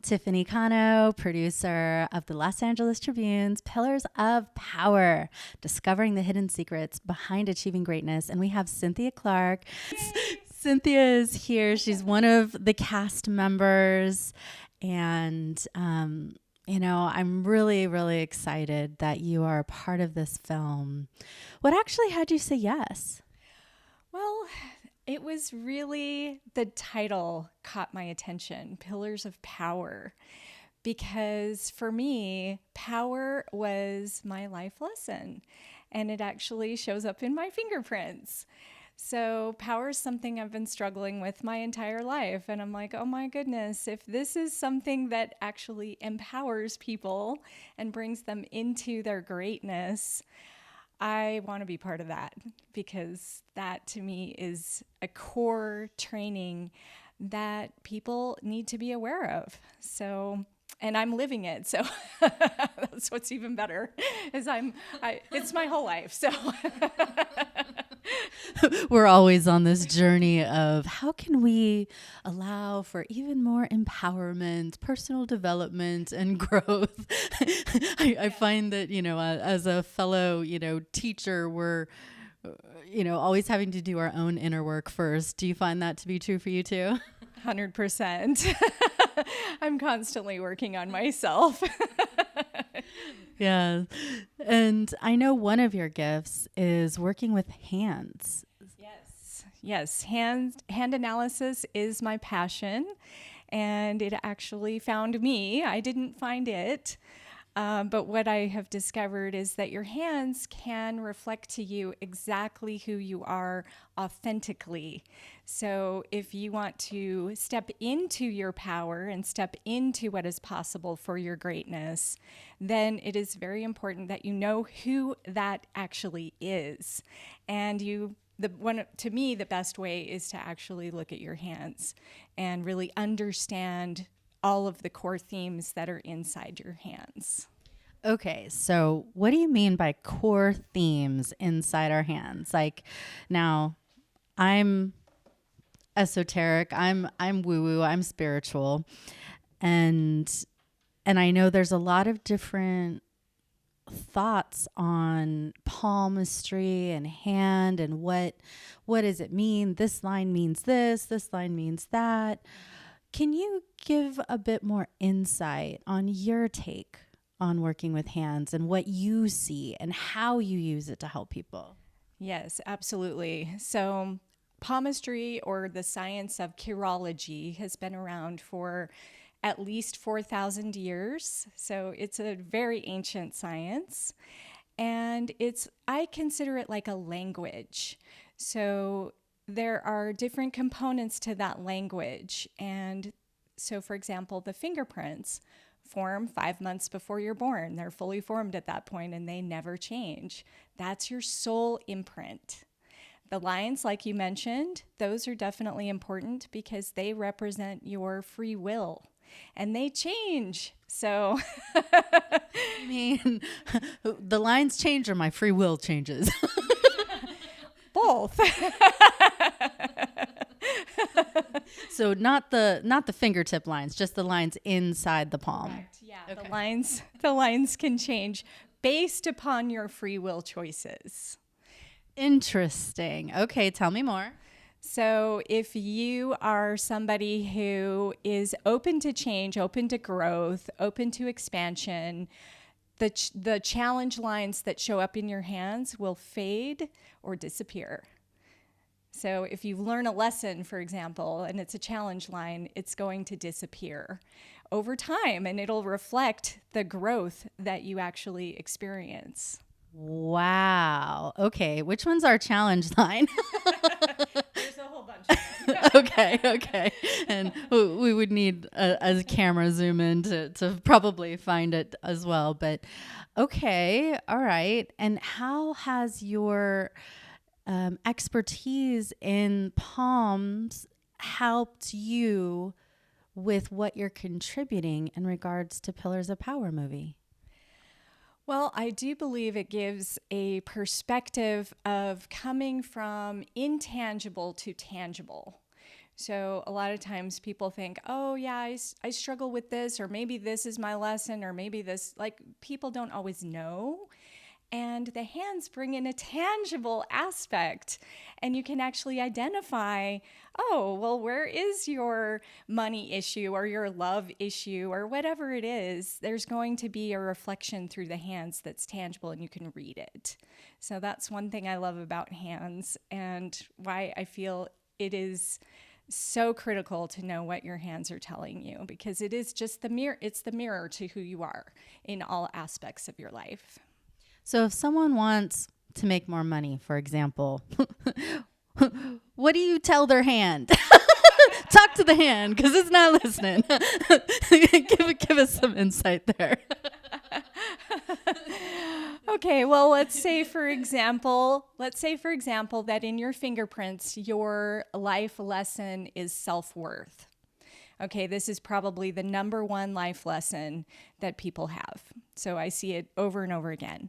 Tiffany Cano, producer of the Los Angeles Tribune's Pillars of Power, discovering the hidden secrets behind achieving greatness. And we have Cynthia Clark. Cynthia is here. She's one of the cast members. And, I'm really, really excited that you are a part of this film. What actually had you say yes? Well, it was really the title caught my attention, Pillars of Power, because for me, power was my life lesson, and it actually shows up in my fingerprints. So power is something I've been struggling with my entire life. And I'm like, oh my goodness, if this is something that actually empowers people and brings them into their greatness, I want to be part of that, because that to me is a core training that people need to be aware of. So, and I'm living it. So that's what's even better is it's my whole life. So we're always on this journey of how can we allow for even more empowerment, personal development, and growth. I find that, as a fellow, teacher, we're, always having to do our own inner work first. Do you find that to be true for you too? 100%. I'm constantly working on myself. Yeah. And I know one of your gifts is working with hands. Yes. Hand analysis is my passion, and it actually found me. I didn't find it. But what I have discovered is that your hands can reflect to you exactly who you are authentically. So if you want to step into your power and step into what is possible for your greatness, then it is very important that you know who that actually is. And to me, the best way is to actually look at your hands and really understand all of the core themes that are inside your hands. Okay, so what do you mean by core themes inside our hands? Like, now, I'm esoteric, I'm woo-woo, I'm spiritual, and I know there's a lot of different thoughts on palmistry and hand and what does it mean? This line means this line means that. Can you give a bit more insight on your take on working with hands and what you see and how you use it to help people? Yes, absolutely. So palmistry, or the science of chirology, has been around for at least 4,000 years. So it's a very ancient science. And I consider it like a language. So there are different components to that language. And so, for example, the fingerprints form 5 months before you're born. They're fully formed at that point and they never change. That's your soul imprint. The lines, like you mentioned, those are definitely important because they represent your free will and they change. So, I mean, the lines change or my free will changes? both. So not the fingertip lines, just the lines inside the palm. Correct. Yeah, Okay. the lines can change based upon your free will choices. Interesting. Okay, tell me more. So if you are somebody who is open to change, open to growth, open to expansion, the challenge lines that show up in your hands will fade or disappear. So if you learn a lesson, for example, and it's a challenge line, it's going to disappear over time, and it'll reflect the growth that you actually experience. Wow. Okay, which one's our challenge line? There's a whole bunch of them. Okay. And we would need a camera zoom in to probably find it as well. But okay, all right. And how has your expertise in palms helped you with what you're contributing in regards to Pillars of Power movie? Well, I do believe it gives a perspective of coming from intangible to tangible. So a lot of times people think, oh yeah, I struggle with this, or maybe this is my lesson, or maybe this, like, people don't always know. And the hands bring in a tangible aspect, and you can actually identify, oh, well, where is your money issue or your love issue or whatever it is? There's going to be a reflection through the hands that's tangible, and you can read it. So that's one thing I love about hands, and why I feel it is so critical to know what your hands are telling you, because it is just the mirror. It's the mirror to who you are in all aspects of your life. So if someone wants to make more money, for example, what do you tell their hand? Talk to the hand, because it's not listening. give us some insight there. Okay, well, let's say for example that in your fingerprints, your life lesson is self-worth. Okay, this is probably the number one life lesson that people have. So I see it over and over again.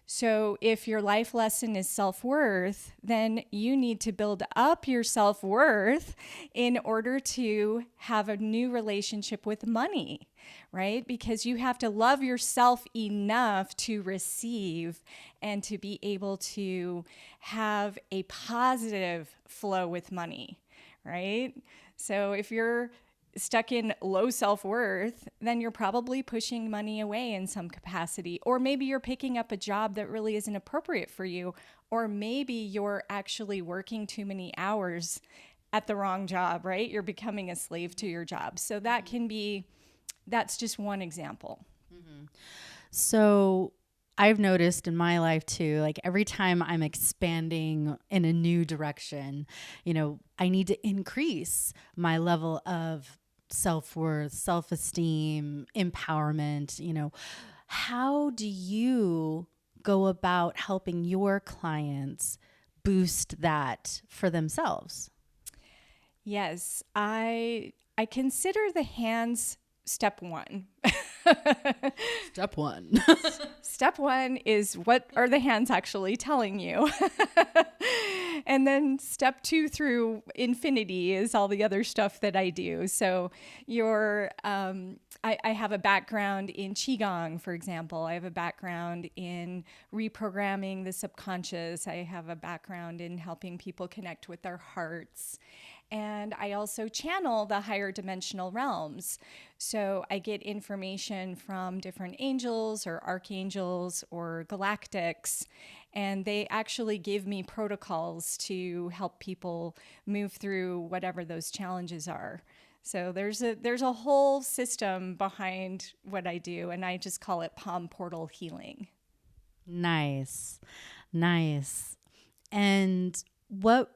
So if your life lesson is self-worth, then you need to build up your self-worth in order to have a new relationship with money, right? Because you have to love yourself enough to receive and to be able to have a positive flow with money, right? So if you're stuck in low self-worth, then you're probably pushing money away in some capacity. Or maybe you're picking up a job that really isn't appropriate for you. Or maybe you're actually working too many hours at the wrong job, right? You're becoming a slave to your job. So that's just one example. Mm-hmm. So I've noticed in my life too, like every time I'm expanding in a new direction, I need to increase my level of self-worth, self-esteem, empowerment. How do you go about helping your clients boost that for themselves? Yes, I consider the hands step one. Step one. Step one is, what are the hands actually telling you? And then step 2 through infinity is all the other stuff that I do. So I have a background in Qigong, for example. I have a background in reprogramming the subconscious. I have a background in helping people connect with their hearts. And I also channel the higher dimensional realms. So I get information from different angels or archangels or galactics, and they actually give me protocols to help people move through whatever those challenges are. So there's a whole system behind what I do, and I just call it palm portal healing. Nice. And what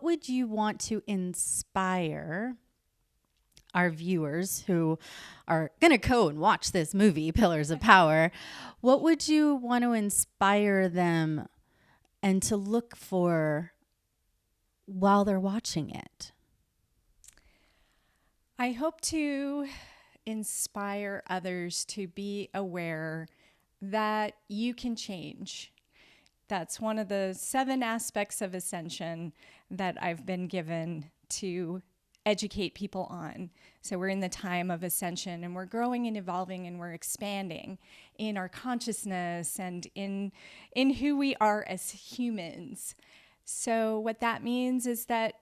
would you want to inspire our viewers who are going to go and watch this movie, Pillars of Power? What would you want to inspire them and to look for while they're watching it? I hope to inspire others to be aware that you can change. That's one of the 7 aspects of ascension that I've been given to educate people on. So we're in the time of ascension, and we're growing and evolving, and we're expanding in our consciousness and in who we are as humans. So what that means is that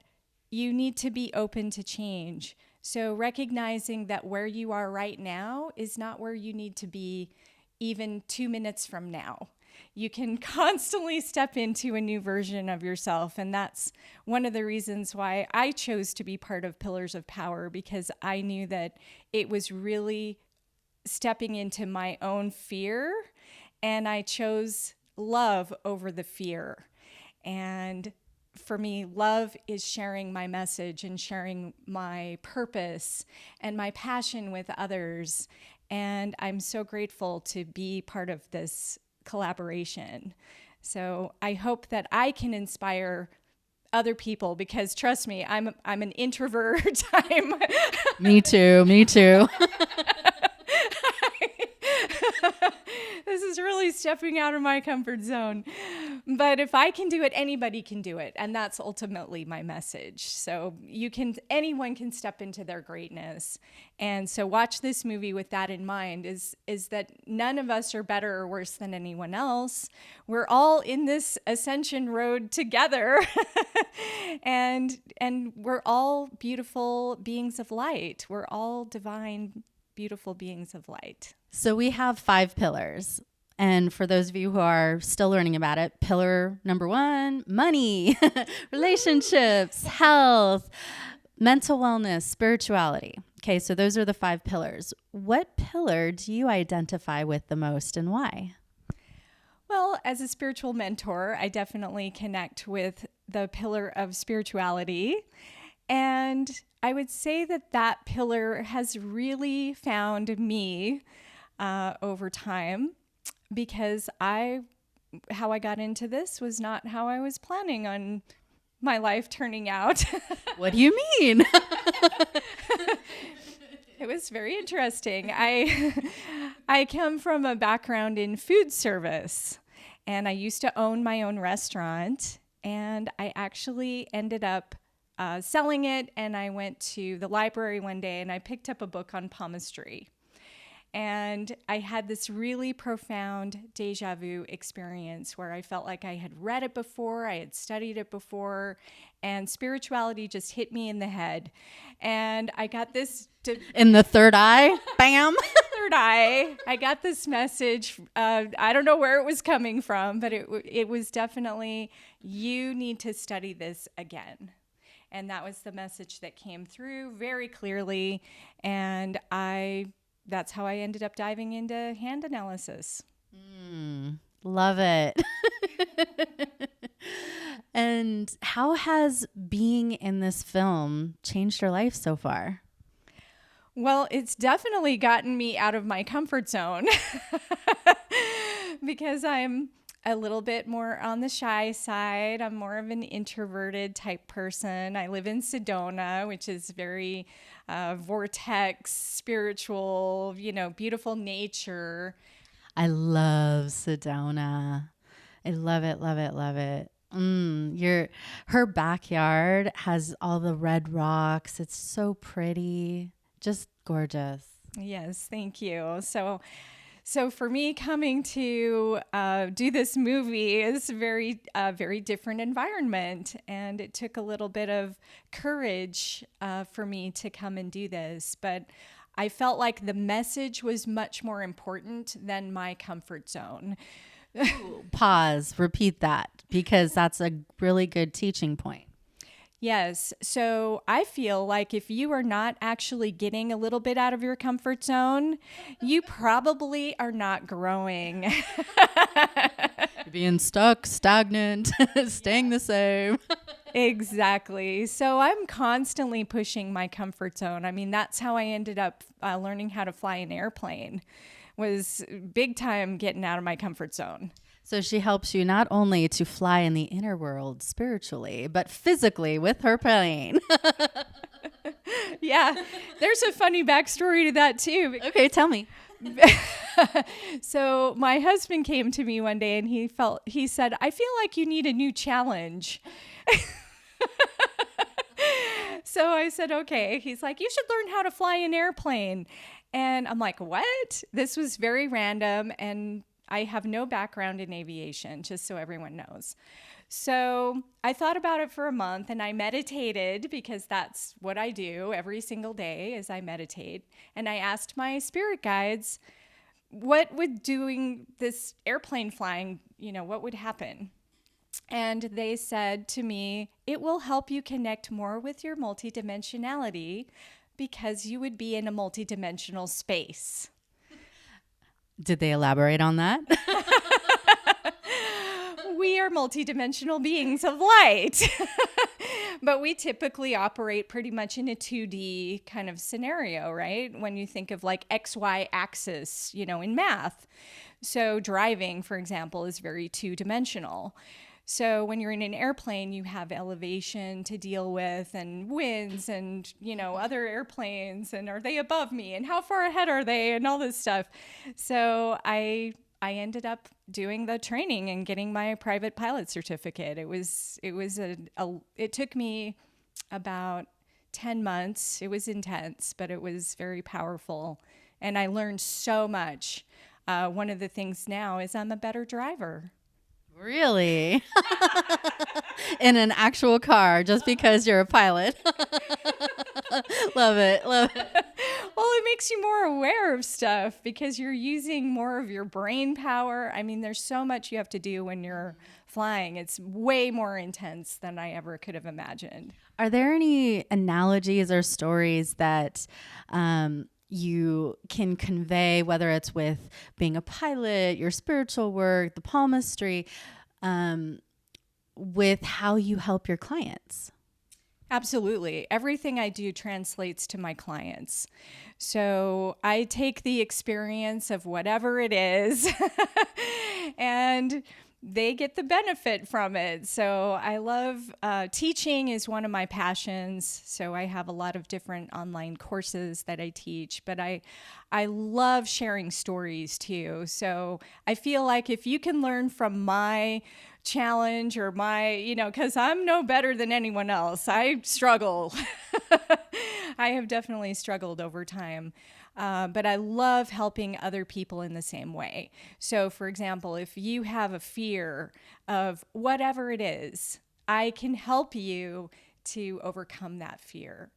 you need to be open to change. So recognizing that where you are right now is not where you need to be even 2 minutes from now. You can constantly step into a new version of yourself. And that's one of the reasons why I chose to be part of Pillars of Power, because I knew that it was really stepping into my own fear. And I chose love over the fear. And for me, love is sharing my message and sharing my purpose and my passion with others. And I'm so grateful to be part of this collaboration. So I hope that I can inspire other people, because trust me, I'm an introvert. Me too. This is really stepping out of my comfort zone. But if I can do it, anybody can do it. And that's ultimately my message. So anyone can step into their greatness. And so watch this movie with that in mind, is that none of us are better or worse than anyone else. We're all in this ascension road together. and we're all beautiful beings of light. We're all divine, beautiful beings of light. So we have 5 pillars. And for those of you who are still learning about it, pillar number 1, money, relationships, health, mental wellness, spirituality. Okay, so those are the 5 pillars. What pillar do you identify with the most and why? Well, as a spiritual mentor, I definitely connect with the pillar of spirituality. And I would say that pillar has really found me over time, because how I got into this was not how I was planning on my life turning out. What do you mean? It was very interesting. I come from a background in food service, and I used to own my own restaurant, and I actually ended up selling it, and I went to the library one day and I picked up a book on palmistry. And I had this really profound deja vu experience where I felt like I had read it before, I had studied it before, and spirituality just hit me in the head. And I got this... In the third eye? Bam! Third eye. I got this message. I don't know where it was coming from, but it was definitely, you need to study this again. And that was the message that came through very clearly. And that's how I ended up diving into hand analysis. Love it. And how has being in this film changed your life so far? Well, it's definitely gotten me out of my comfort zone because I'm a little bit more on the shy side. I'm more of an introverted type person. I live in Sedona, which is very vortex, spiritual, beautiful nature. I love Sedona. I love it, love it, love it. Her backyard has all the red rocks. It's so pretty, just gorgeous. Yes, thank you. So for me, coming to do this movie is very different environment, and it took a little bit of courage for me to come and do this. But I felt like the message was much more important than my comfort zone. Pause, repeat that, because that's a really good teaching point. Yes. So I feel like if you are not actually getting a little bit out of your comfort zone, you probably are not growing. You're being stuck, stagnant, staying the same. Exactly. So I'm constantly pushing my comfort zone. I mean, that's how I ended up learning how to fly an airplane, was big time getting out of my comfort zone. So she helps you not only to fly in the inner world spiritually, but physically with her plane. Yeah, there's a funny backstory to that too. Okay, tell me. So my husband came to me one day and he said, I feel like you need a new challenge. So I said, okay. He's like, you should learn how to fly an airplane. And I'm like, what? This was very random, and I have no background in aviation, just so everyone knows. So I thought about it for a month, and I meditated, because that's what I do every single day is I meditate. And I asked my spirit guides, what would doing this airplane flying, what would happen? And they said to me, it will help you connect more with your multidimensionality, because you would be in a multidimensional space. Did they elaborate on that? We are multidimensional beings of light, but we typically operate pretty much in a 2D kind of scenario, right? When you think of like XY axis, in math. So driving, for example, is very 2-dimensional. So when you're in an airplane, you have elevation to deal with, and winds, and, other airplanes, and are they above me, and how far ahead are they, and all this stuff. So I ended up doing the training and getting my private pilot certificate. It took me about 10 months. It was intense, but it was very powerful. And I learned so much. One of the things now is I'm a better driver. Really? In an actual car, just because you're a pilot. Love it. Love it. Well, it makes you more aware of stuff because you're using more of your brain power. I mean, there's so much you have to do when you're flying. It's way more intense than I ever could have imagined. Are there any analogies or stories that you can convey, whether it's with being a pilot, your spiritual work, the palmistry, with how you help your clients? Absolutely. Everything I do translates to my clients. So I take the experience of whatever it is and they get the benefit from it. So I love teaching is one of my passions. So I have a lot of different online courses that I teach, but I love sharing stories too. So I feel like if you can learn from my challenge or my, because I'm no better than anyone else. I struggle. I have definitely struggled over time. But I love helping other people in the same way. So, for example, if you have a fear of whatever it is, I can help you to overcome that fear.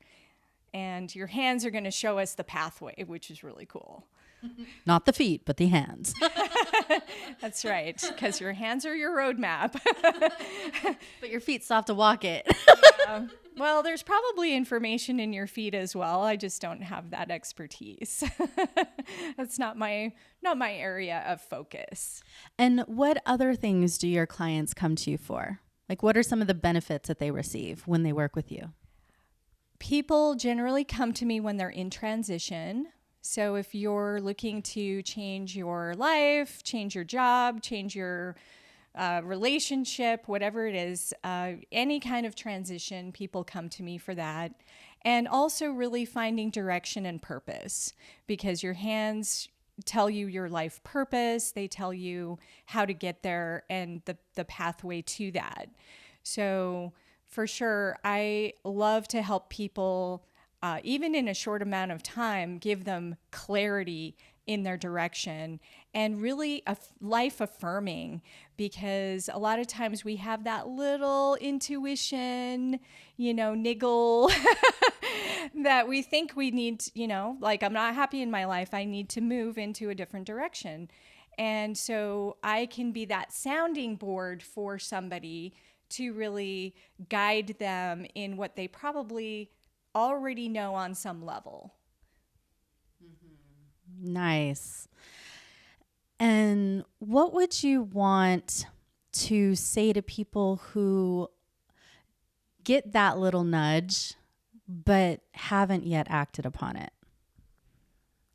And your hands are going to show us the pathway, which is really cool. Not the feet, but the hands. That's right, because your hands are your roadmap. But your feet still have to walk it. Well, there's probably information in your feet as well. I just don't have that expertise. That's not my area of focus. And what other things do your clients come to you for? Like, what are some of the benefits that they receive when they work with you? People generally come to me when they're in transition. So if you're looking to change your life, change your job, change your relationship, whatever it is, any kind of transition, people come to me for that. And also really finding direction and purpose, because your hands tell you your life purpose. They tell you how to get there and the pathway to that. So for sure, I love to help people, even in a short amount of time, give them clarity in their direction and really life affirming, because a lot of times we have that little intuition, niggle that we think we need, like, I'm not happy in my life. I need to move into a different direction. And so I can be that sounding board for somebody to really guide them in what they probably already know on some level. Nice. And what would you want to say to people who get that little nudge but haven't yet acted upon it?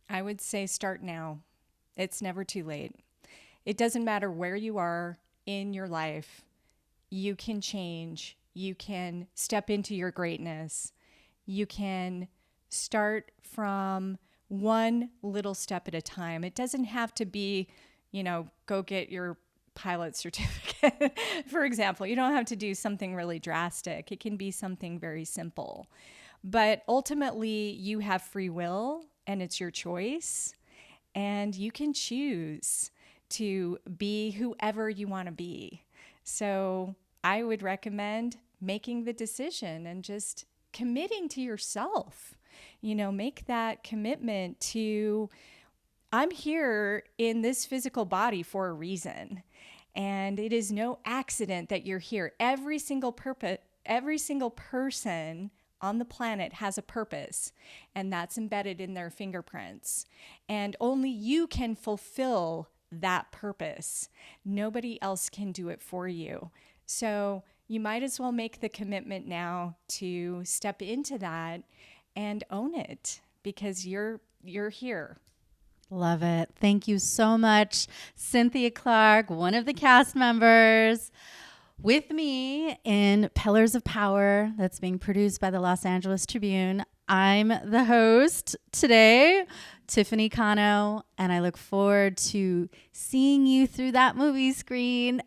I would say start now. It's never too late. It doesn't matter where you are in your life. You can change. You can step into your greatness. You can start from one little step at a time. It doesn't have to be, go get your pilot certificate, for example. You don't have to do something really drastic. It can be something very simple. But ultimately, you have free will, and it's your choice. And you can choose to be whoever you want to be. So I would recommend making the decision and just committing to yourself. Make that commitment to, I'm here in this physical body for a reason. And it is no accident that you're here. Every single person on the planet has a purpose, and that's embedded in their fingerprints. And only you can fulfill that purpose. Nobody else can do it for you. So you might as well make the commitment now to step into that and own it, because you're here. Love it. Thank you so much, Cynthia Clark, one of the cast members, with me in Pillars of Power, that's being produced by the Los Angeles Tribune. I'm the host today, Tiffany Cano, and I look forward to seeing you through that movie screen